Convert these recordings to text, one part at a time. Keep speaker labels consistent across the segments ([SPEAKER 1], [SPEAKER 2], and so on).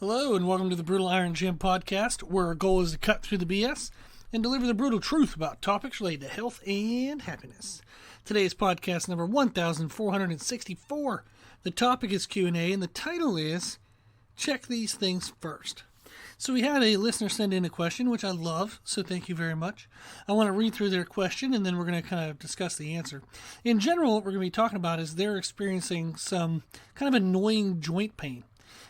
[SPEAKER 1] Hello and welcome to the Brutal Iron Gym podcast, where our goal is to cut through the BS and deliver the brutal truth about topics related to health and happiness. Today's podcast number 1464. The topic is Q&A and the title is Check These Things First. So we had a listener send in a question, which I love, so thank you very much. I want to read through their question and then we're going to kind of discuss the answer. In general, what we're going to be talking about is they're experiencing some kind of annoying joint pain.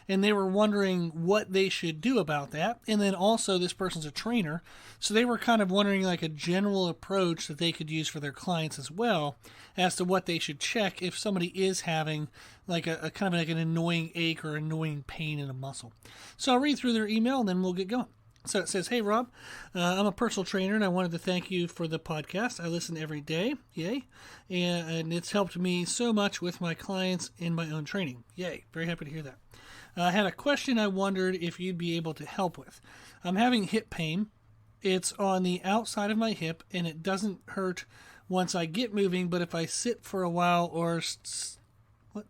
[SPEAKER 1] And they were wondering what they should do about that. And then also this person's a trainer. So they were kind of wondering like a general approach that they could use for their clients as well as to what they should check if somebody is having like a kind of like an annoying ache or annoying pain in a muscle. So I'll read through their email and then we'll get going. So it says, "Hey Rob, I'm a personal trainer and I wanted to thank you for the podcast. I listen every day. Yay. And it's helped me so much with my clients in my own training. Yay. Very happy to hear that. I had a question I wondered if you'd be able to help with. I'm having hip pain. It's on the outside of my hip, and it doesn't hurt once I get moving, but if I sit for a while or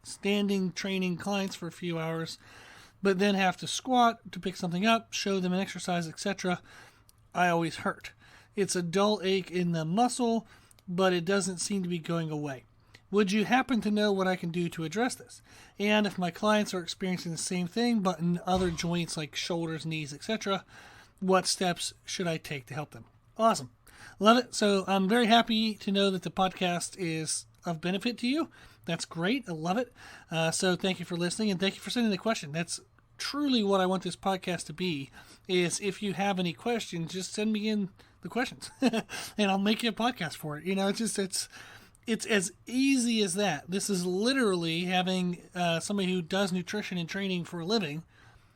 [SPEAKER 1] standing training clients for a few hours, but then have to squat to pick something up, show them an exercise, etc., I always hurt. It's a dull ache in the muscle, but it doesn't seem to be going away. Would you happen to know what I can do to address this? And if my clients are experiencing the same thing, but in other joints like shoulders, knees, etc., what steps should I take to help them?" Awesome. Love it. So I'm very happy to know that the podcast is of benefit to you. That's great. I love it. So thank you for listening and thank you for sending the question. That's truly what I want this podcast to be, is if you have any questions, just send me in the questions and I'll make you a podcast for it. You know, it's as easy as that. This is literally having somebody who does nutrition and training for a living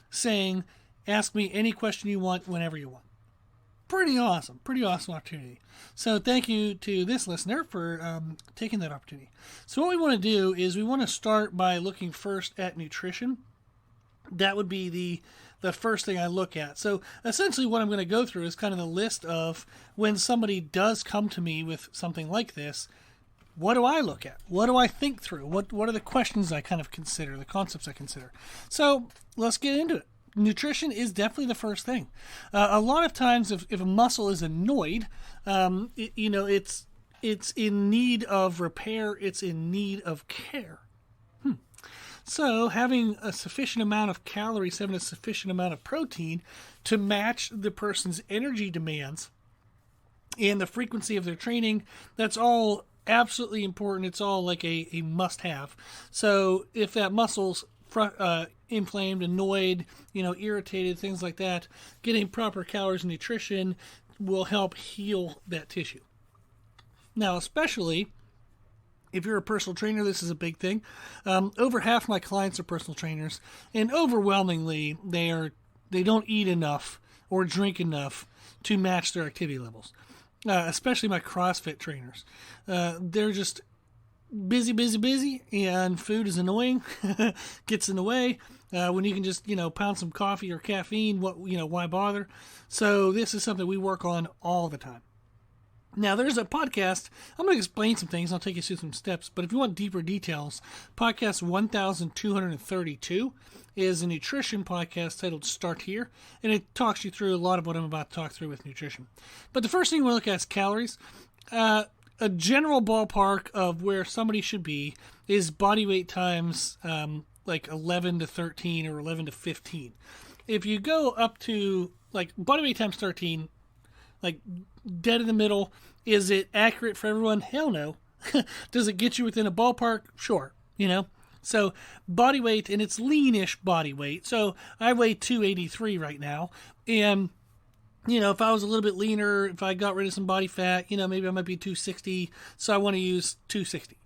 [SPEAKER 1] saying, ask me any question you want whenever you want. Pretty awesome opportunity. So thank you to this listener for taking that opportunity. So what we want to do is we want to start by looking first at nutrition. That would be the first thing I look at. So essentially what I'm going to go through is kind of the list of when somebody does come to me with something like this, what do I look at? What do I think through? What are the questions I kind of consider, the concepts I consider? So let's get into it. Nutrition is definitely the first thing. A lot of times if a muscle is annoyed, it's in need of repair. It's in need of care. So having a sufficient amount of calories, having a sufficient amount of protein to match the person's energy demands and the frequency of their training, that's all absolutely important. It's all like a must-have. So if that muscle's inflamed, annoyed, irritated, things like that, getting proper calories and nutrition will help heal that tissue. Now, especially if you're a personal trainer, this is a big thing. Over half my clients are personal trainers, and overwhelmingly they don't eat enough or drink enough to match their activity levels. Especially my CrossFit trainers. They're just busy, and food is annoying, gets in the way. When you can just, pound some coffee or caffeine, why bother? So this is something we work on all the time. Now, there's a podcast. I'm going to explain some things. I'll take you through some steps. But if you want deeper details, podcast 1232 is a nutrition podcast titled Start Here. And it talks you through a lot of what I'm about to talk through with nutrition. But the first thing we look at is calories. A general ballpark of where somebody should be is body weight times like 11 to 13 or 11 to 15. If you go up to like body weight times 13, like dead in the middle, is it accurate for everyone? Hell no. Does it get you within a ballpark? Sure. So body weight, and it's leanish body weight. So I weigh 283 right now. And, if I was a little bit leaner, if I got rid of some body fat, maybe I might be 260. So I want to use 260.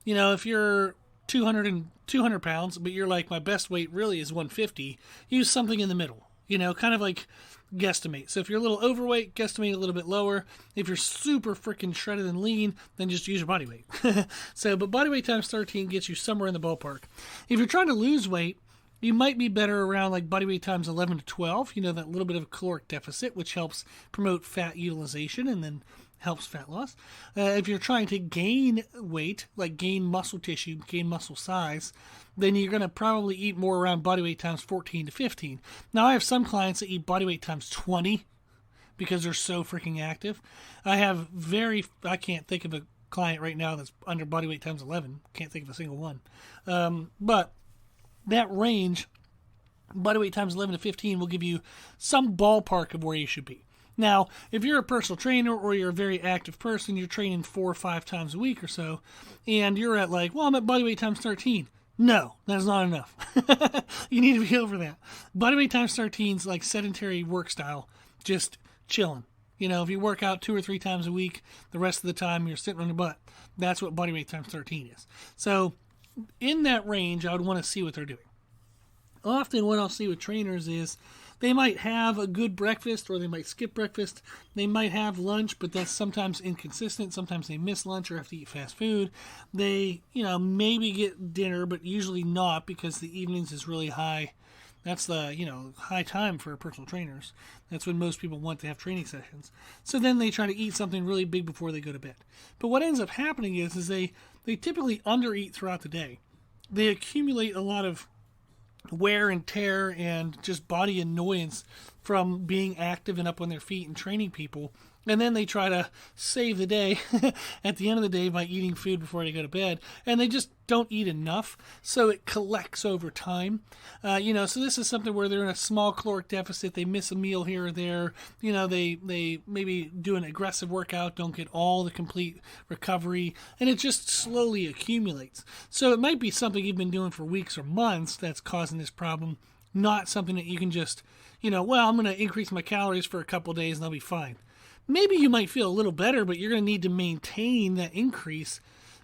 [SPEAKER 1] If you're 200 pounds, but you're like, my best weight really is 150, use something in the middle, kind of like guesstimate. So if you're a little overweight, guesstimate a little bit lower. If you're super freaking shredded and lean, then just use your body weight. But body weight times 13 gets you somewhere in the ballpark. If you're trying to lose weight, you might be better around like body weight times 11 to 12, that little bit of caloric deficit, which helps promote fat utilization and then helps fat loss. If you're trying to gain weight, like gain muscle tissue, gain muscle size, then you're going to probably eat more around body weight times 14 to 15. Now, I have some clients that eat body weight times 20 because they're so freaking active. I can't think of a client right now that's under body weight times 11. Can't think of a single one. But that range, body weight times 11 to 15, will give you some ballpark of where you should be. Now, if you're a personal trainer or you're a very active person, you're training 4 or 5 times a week or so, and you're at like, well, I'm at body weight times 13. No, that's not enough. You need to be over that. Body weight times 13 is like sedentary work style, just chilling. If you work out 2 or 3 times a week, the rest of the time you're sitting on your butt. That's what body weight times 13 is. So in that range, I would want to see what they're doing. Often what I'll see with trainers is they might have a good breakfast or they might skip breakfast. They might have lunch, but that's sometimes inconsistent. Sometimes they miss lunch or have to eat fast food. They, maybe get dinner, but usually not because the evenings is really high. That's the, high time for personal trainers. That's when most people want to have training sessions. So then they try to eat something really big before they go to bed. But what ends up happening is they typically undereat throughout the day. They accumulate a lot of wear and tear and just body annoyance from being active and up on their feet and training people. And then they try to save the day at the end of the day by eating food before they go to bed. And they just don't eat enough. So it collects over time. So this is something where they're in a small caloric deficit. They miss a meal here or there. They maybe do an aggressive workout, don't get all the complete recovery. And it just slowly accumulates. So it might be something you've been doing for weeks or months that's causing this problem. Not something that you can just, I'm going to increase my calories for a couple days and I'll be fine. Maybe you might feel a little better, but you're going to need to maintain that increase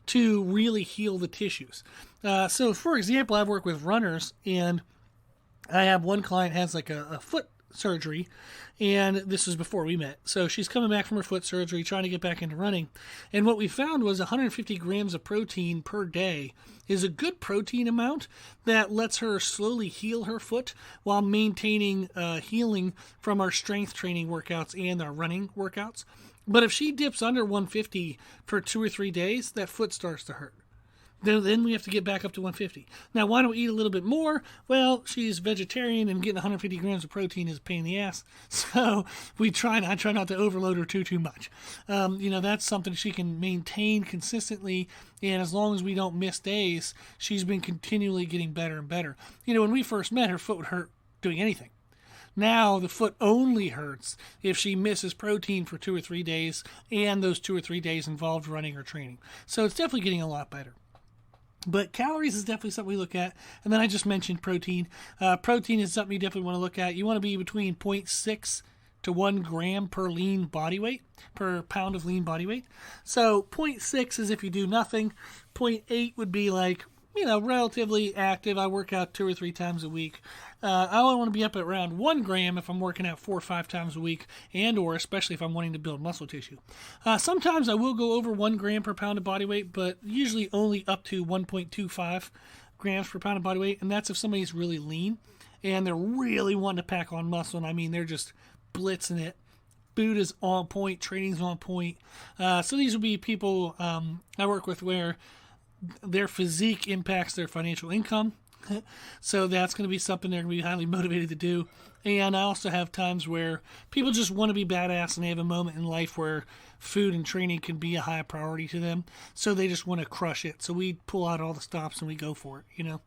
[SPEAKER 1] to really heal the tissues. So, for example, I've worked with runners, and I have one client has like a foot surgery, and this was before we met. So she's coming back from her foot surgery, trying to get back into running. And what we found was 150 grams of protein per day is a good protein amount that lets her slowly heal her foot while maintaining healing from our strength training workouts and our running workouts. But if she dips under 150 for 2 or 3 days, that foot starts to hurt. Then we have to get back up to 150. Now, why don't we eat a little bit more? Well, she's vegetarian, and getting 150 grams of protein is a pain in the ass. So I try not to overload her too much. That's something she can maintain consistently, and as long as we don't miss days, she's been continually getting better and better. When we first met, her foot would hurt doing anything. Now the foot only hurts if she misses protein for 2 or 3 days, and those 2 or 3 days involved running or training. So it's definitely getting a lot better. But calories is definitely something we look at. And then I just mentioned protein. Protein is something you definitely want to look at. You want to be between 0.6 to 1 gram per lean body weight, per pound of lean body weight. So 0.6 is if you do nothing. 0.8 would be like, relatively active. I work out 2 or 3 times a week. I want to be up at around 1 gram if I'm working out 4 or 5 times a week, and or especially if I'm wanting to build muscle tissue. Sometimes I will go over 1 gram per pound of body weight, but usually only up to 1.25 grams per pound of body weight, and that's if somebody's really lean and they're really wanting to pack on muscle, and I mean they're just blitzing it. Food is on point, training's on point. So these would be people I work with where their physique impacts their financial income. So that's going to be something they're going to be highly motivated to do. And I also have times where people just want to be badass and they have a moment in life where food and training can be a high priority to them. So they just want to crush it. So we pull out all the stops and we go for it,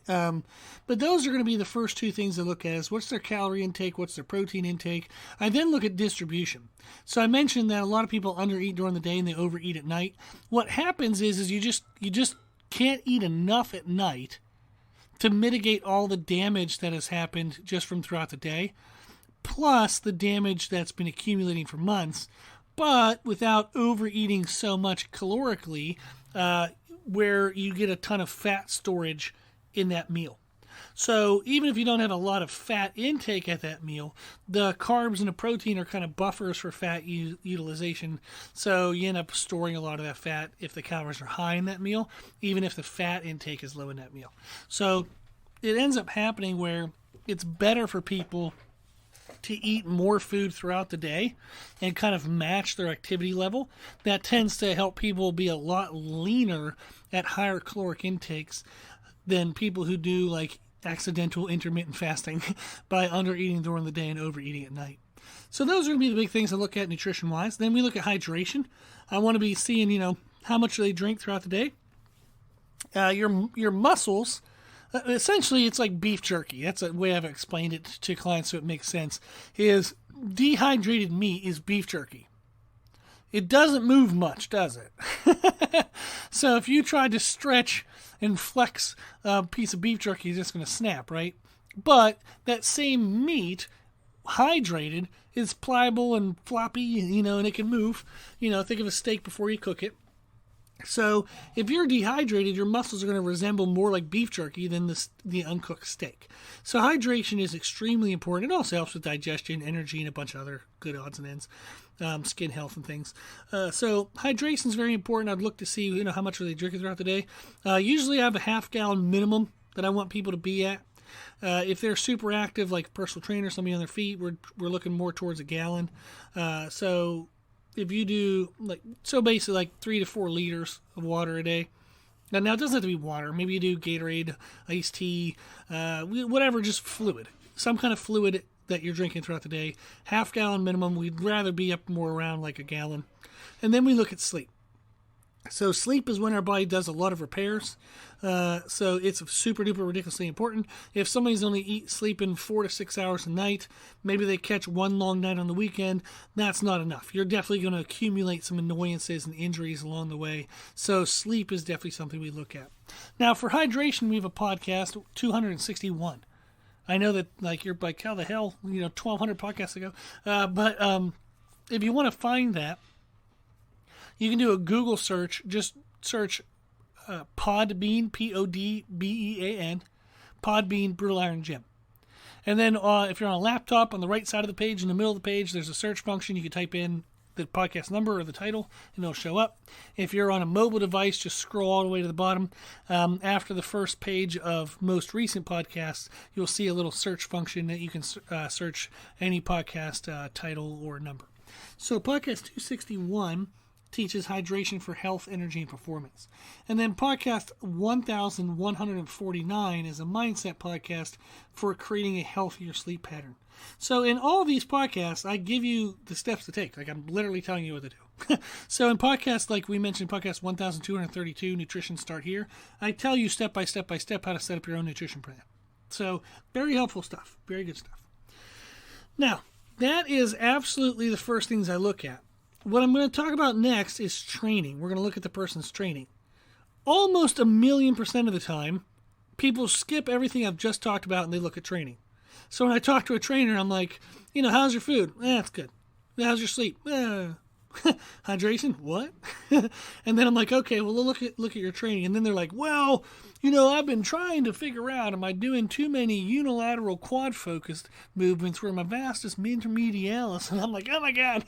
[SPEAKER 1] But those are going to be the first 2 things I look at is what's their calorie intake, what's their protein intake. I then look at distribution. So I mentioned that a lot of people undereat during the day and they overeat at night. What happens is you just can't eat enough at night to mitigate all the damage that has happened just from throughout the day, plus the damage that's been accumulating for months, but without overeating so much calorically, where you get a ton of fat storage in that meal. So even if you don't have a lot of fat intake at that meal, the carbs and the protein are kind of buffers for fat utilization. So you end up storing a lot of that fat if the calories are high in that meal, even if the fat intake is low in that meal. So it ends up happening where it's better for people to eat more food throughout the day and kind of match their activity level, that tends to help people be a lot leaner at higher caloric intakes than people who do like accidental intermittent fasting by under eating during the day and overeating at night. So those are going to be the big things I look at nutrition wise. Then we look at hydration. I want to be seeing, how much do they drink throughout the day. Your muscles, essentially it's like beef jerky. That's the way I've explained it to clients so it makes sense, is dehydrated meat is beef jerky. It doesn't move much, does it? So if you try to stretch and flex a piece of beef jerky, it's just going to snap, right? But that same meat, hydrated, is pliable and floppy, and it can move. Think of a steak before you cook it. So if you're dehydrated, your muscles are going to resemble more like beef jerky than the uncooked steak. So hydration is extremely important. It also helps with digestion, energy, and a bunch of other good odds and ends, skin health and things. So hydration is very important. I'd look to see how much are they drinking throughout the day. Usually I have a half-gallon minimum that I want people to be at. If they're super active, like personal trainer, somebody on their feet, we're looking more towards a gallon. So if you do basically like 3 to 4 liters of water a day. Now it doesn't have to be water. Maybe you do Gatorade, iced tea, whatever, just fluid. Some kind of fluid that you're drinking throughout the day. Half-gallon minimum. We'd rather be up more around like a gallon. And then we look at sleep. So sleep is when our body does a lot of repairs. So it's super duper ridiculously important. If somebody's only sleeping 4 to 6 hours a night, maybe they catch one long night on the weekend, that's not enough. You're definitely going to accumulate some annoyances and injuries along the way. So sleep is definitely something we look at. Now for hydration, we have a podcast, 261. I know that you're like, how the hell, 1,200 podcasts ago. But if you want to find that, you can do a Google search. Just search Podbean, Podbean, Podbean Brutal Iron Gym. And then if you're on a laptop, on the right side of the page, in the middle of the page, there's a search function. You can type in the podcast number or the title, and it'll show up. If you're on a mobile device, just scroll all the way to the bottom. After the first page of most recent podcasts, you'll see a little search function that you can search any podcast title or number. So podcast 261 teaches hydration for health, energy, and performance. And then podcast 1149 is a mindset podcast for creating a healthier sleep pattern. So in all of these podcasts, I give you the steps to take. I'm literally telling you what to do. So in podcasts, like we mentioned, podcast 1232, Nutrition Start Here, I tell you step by step how to set up your own nutrition plan. So very helpful stuff. Very good stuff. Now, that is absolutely the first things I look at. What I'm going to talk about next is training. We're going to look at the person's training. Almost 1,000,000% of the time, people skip everything I've just talked about and they look at training. So when I talk to a trainer, I'm like, how's your food? It's good. How's your sleep? Hydration? What? And then I'm like, okay, well, look at your training. And then they're like, well, I've been trying to figure out, am I doing too many unilateral quad-focused movements where my vastus intermedialis? And I'm like, oh my God,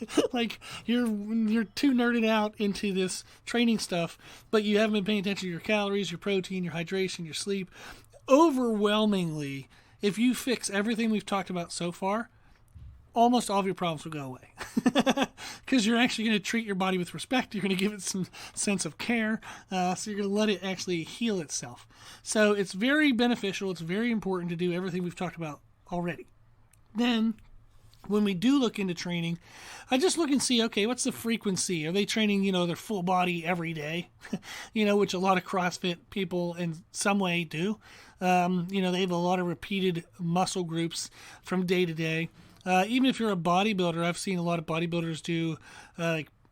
[SPEAKER 1] you're too nerded out into this training stuff, but you haven't been paying attention to your calories, your protein, your hydration, your sleep. Overwhelmingly, if you fix everything we've talked about so far, almost all of your problems will go away because you're actually going to treat your body with respect. You're going to give it some sense of care. So you're going to let it actually heal itself. So it's very beneficial. It's very important to do everything we've talked about already. Then when we do look into training, I just look and see, okay, what's the frequency? Are they training, their full body every day? Which a lot of CrossFit people in some way do. They have a lot of repeated muscle groups from day to day. Even if you're a bodybuilder, I've seen a lot of bodybuilders do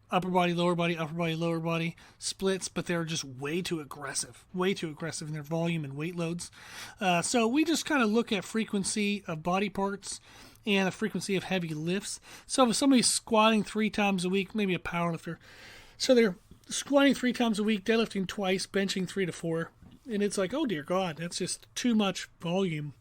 [SPEAKER 1] upper body, lower body splits, but they're just way too aggressive in their volume and weight loads. So we just kind of look at frequency of body parts and the frequency of heavy lifts. So if somebody's squatting 3 times a week, maybe a powerlifter, so they're squatting 3 times a week, deadlifting twice, benching 3 to 4, and it's like, oh dear God, that's just too much volume.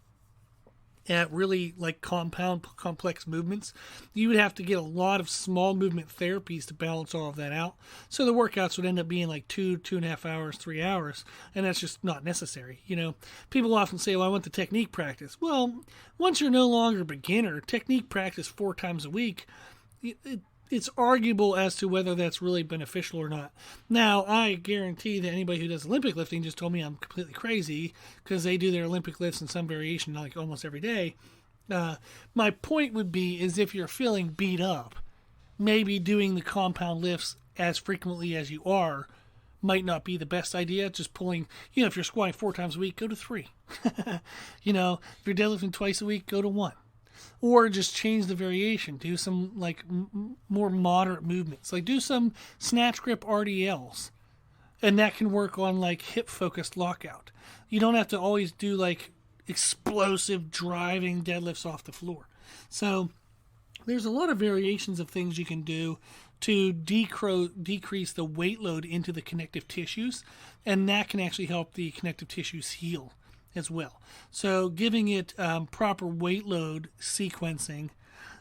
[SPEAKER 1] at really like complex movements, you would have to get a lot of small movement therapies to balance all of that out. So the workouts would end up being like 2.5 hours, 3 hours, and that's just not necessary. People often say, well, I want the technique practice. Well, once you're no longer a beginner, technique practice 4 times a week, it's arguable as to whether that's really beneficial or not. Now, I guarantee that anybody who does Olympic lifting just told me I'm completely crazy because they do their Olympic lifts in some variation like almost every day. My point would be is if you're feeling beat up, maybe doing the compound lifts as frequently as you are might not be the best idea. Just pulling, if you're squatting 4 times a week, go to 3. If you're deadlifting twice a week, go to 1. Or just change the variation. Do some like more moderate movements. Like do some snatch grip RDLs. And that can work on like hip focused lockout. You don't have to always do like explosive driving deadlifts off the floor. So there's a lot of variations of things you can do to decrease the weight load into the connective tissues. And that can actually help the connective tissues heal as well. So giving it proper weight load sequencing.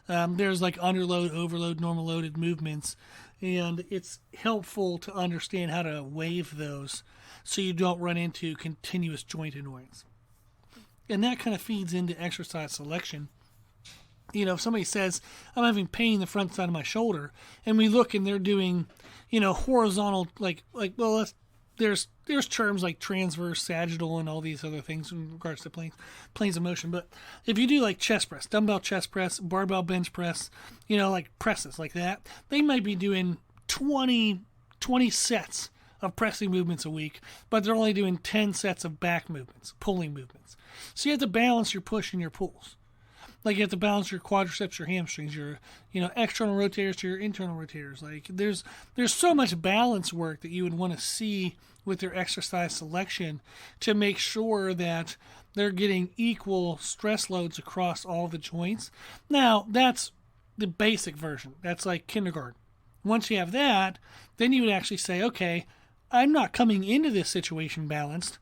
[SPEAKER 1] There's like underload, overload, normal loaded movements, and it's helpful to understand how to wave those so you don't run into continuous joint annoyance. And that kind of feeds into exercise selection. If somebody says, I'm having pain in the front side of my shoulder, and we look and they're doing, horizontal, there's terms like transverse, sagittal, and all these other things in regards to planes of motion. But if you do like chest press, dumbbell chest press, barbell bench press, like presses like that, they might be doing 20 sets of pressing movements a week, but they're only doing 10 sets of back movements, pulling movements. So you have to balance your push and your pulls. Like you have to balance your quadriceps, your hamstrings, your external rotators to your internal rotators. Like there's so much balance work that you would want to see with your exercise selection to make sure that they're getting equal stress loads across all the joints. Now that's the basic version. That's like kindergarten. Once you have that, then you would actually say, okay, I'm not coming into this situation balanced,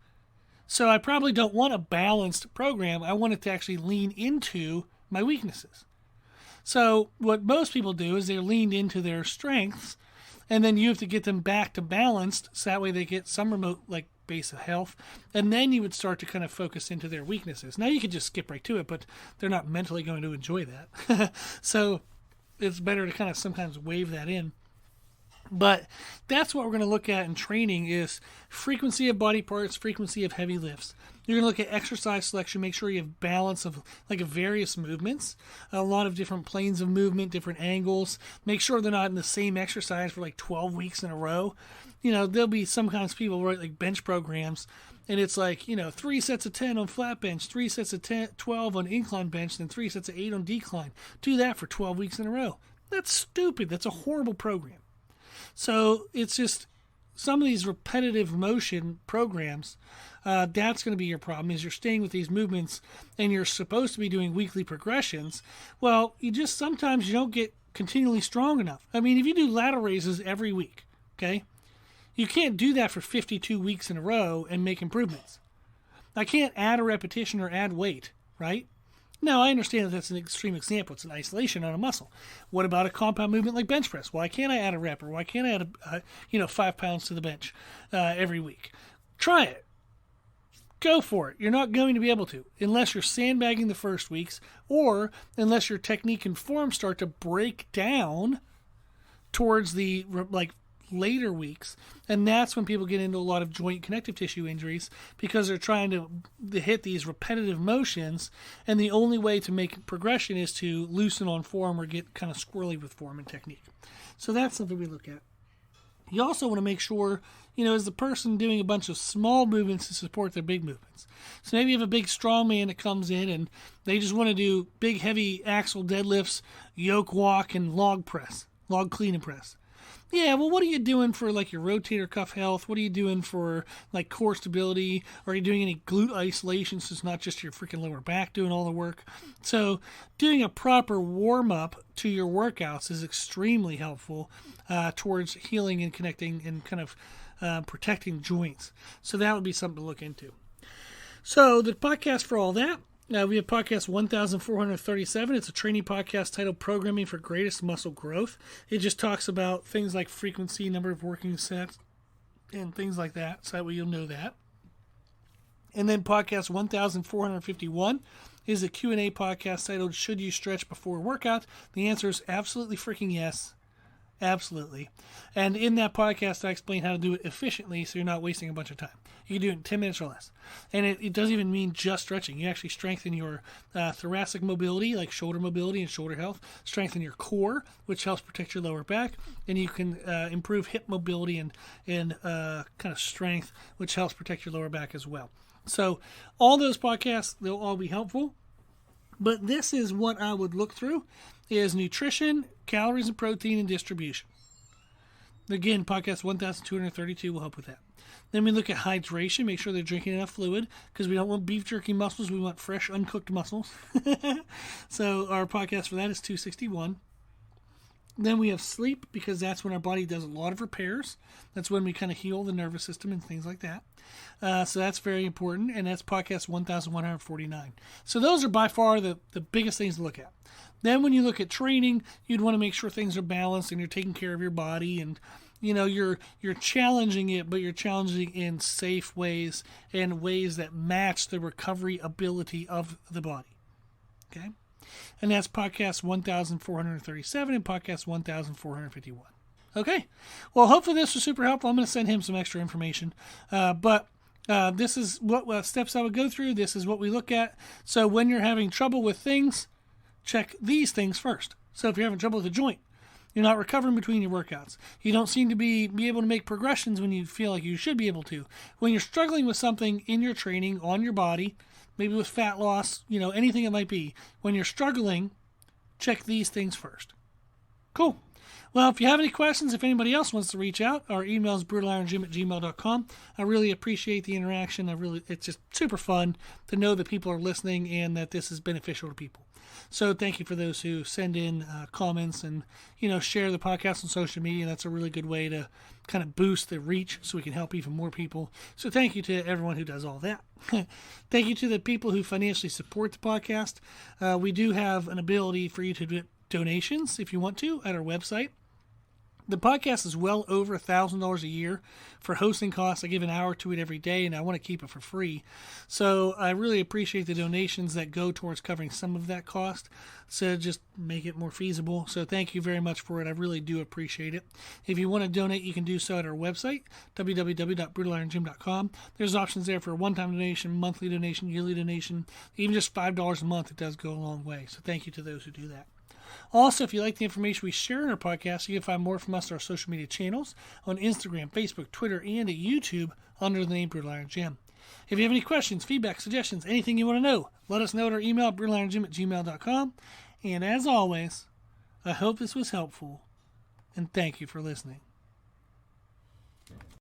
[SPEAKER 1] so I probably don't want a balanced program. I want it to actually lean into my weaknesses. So what most people do is they're leaned into their strengths, and then you have to get them back to balanced so that way they get some remote like base of health, and then you would start to kind of focus into their weaknesses. Now you could just skip right to it, but they're not mentally going to enjoy that. So it's better to kind of sometimes wave that in. But that's what we're going to look at in training is frequency of body parts, frequency of heavy lifts. You're going to look at exercise selection, make sure you have balance of like various movements, a lot of different planes of movement, different angles. Make sure they're not in the same exercise for like 12 weeks in a row. There'll be sometimes people write like bench programs, and it's like, 3 sets of 10 on flat bench, 3 sets of 12 on incline bench, then 3 sets of 8 on decline. Do that for 12 weeks in a row. That's stupid. That's a horrible program. So it's just some of these repetitive motion programs, that's going to be your problem is you're staying with these movements and you're supposed to be doing weekly progressions. Well, sometimes you don't get continually strong enough. I mean, if you do lateral raises every week, okay, you can't do that for 52 weeks in a row and make improvements. I can't add a repetition or add weight, right? Now, I understand that that's an extreme example. It's an isolation on a muscle. What about a compound movement like bench press? Why can't I add a rep, or why can't I add 5 pounds to the bench every week? Try it. Go for it. You're not going to be able to unless you're sandbagging the first weeks or unless your technique and form start to break down towards the later weeks, and that's when people get into a lot of joint connective tissue injuries because they're trying to hit these repetitive motions, and the only way to make progression is to loosen on form or get kind of squirrely with form and technique. So that's something we look at. You also want to make sure, is the person doing a bunch of small movements to support their big movements? So maybe you have a big strong man that comes in and they just want to do big heavy axle deadlifts, yoke walk, and log clean and press. Yeah, well, what are you doing for like your rotator cuff health? What are you doing for like core stability? Are you doing any glute isolation so it's not just your freaking lower back doing all the work? So doing a proper warm-up to your workouts is extremely helpful towards healing and connecting and kind of protecting joints. So that would be something to look into. So the podcast for all that We have podcast 1437. It's a training podcast titled Programming for Greatest Muscle Growth. It just talks about things like frequency, number of working sets, and things like that, so that way you'll know that. And then podcast 1451 is a Q&A podcast titled Should You Stretch Before Workout? The answer is absolutely freaking yes. Absolutely. And in that podcast, I explain how to do it efficiently so you're not wasting a bunch of time. You can do it in 10 minutes or less. And it doesn't even mean just stretching. You actually strengthen your thoracic mobility, like shoulder mobility and shoulder health, strengthen your core, which helps protect your lower back, and you can improve hip mobility and kind of strength, which helps protect your lower back as well. So all those podcasts, they'll all be helpful. But this is what I would look through is nutrition, calories and protein, and distribution. Again, podcast 1232 will help with that. Then we look at hydration, make sure they're drinking enough fluid because we don't want beef jerky muscles, we want fresh, uncooked muscles. So our podcast for that is 261. Then we have sleep because that's when our body does a lot of repairs. That's when we kind of heal the nervous system and things like that. So that's very important, and that's podcast 1149. So those are by far the biggest things to look at. Then when you look at training, you'd want to make sure things are balanced and you're taking care of your body and you're challenging it, but you're challenging in safe ways and ways that match the recovery ability of the body. Okay? And that's podcast 1437 and podcast 1451. Okay. Well, hopefully this was super helpful. I'm going to send him some extra information. But this is what steps I would go through. This is what we look at. So when you're having trouble with things, check these things first. So if you're having trouble with a joint, you're not recovering between your workouts. You don't seem to be able to make progressions when you feel like you should be able to. When you're struggling with something in your training, on your body, maybe with fat loss, anything it might be. When you're struggling, check these things first. Cool. Well, if you have any questions, if anybody else wants to reach out, our email is brutalirongym@gmail.com. I really appreciate the interaction. It's just super fun to know that people are listening and that this is beneficial to people. So thank you for those who send in comments and, share the podcast on social media. That's a really good way to kind of boost the reach so we can help even more people. So thank you to everyone who does all that. Thank you to the people who financially support the podcast. We do have an ability for you to do donations if you want to at our website. The podcast is well over $1,000 a year for hosting costs. I give an hour to it every day, and I want to keep it for free. So I really appreciate the donations that go towards covering some of that cost. So just make it more feasible. So thank you very much for it. I really do appreciate it. If you want to donate, you can do so at our website, www.brutalirongym.com. There's options there for a one-time donation, monthly donation, yearly donation, even just $5 a month. It does go a long way. So thank you to those who do that. Also, if you like the information we share in our podcast, you can find more from us on our social media channels on Instagram, Facebook, Twitter, and at YouTube under the name Brutal Iron Gym. If you have any questions, feedback, suggestions, anything you want to know, let us know at our email, brutalirongym@gmail.com. And as always, I hope this was helpful, and thank you for listening.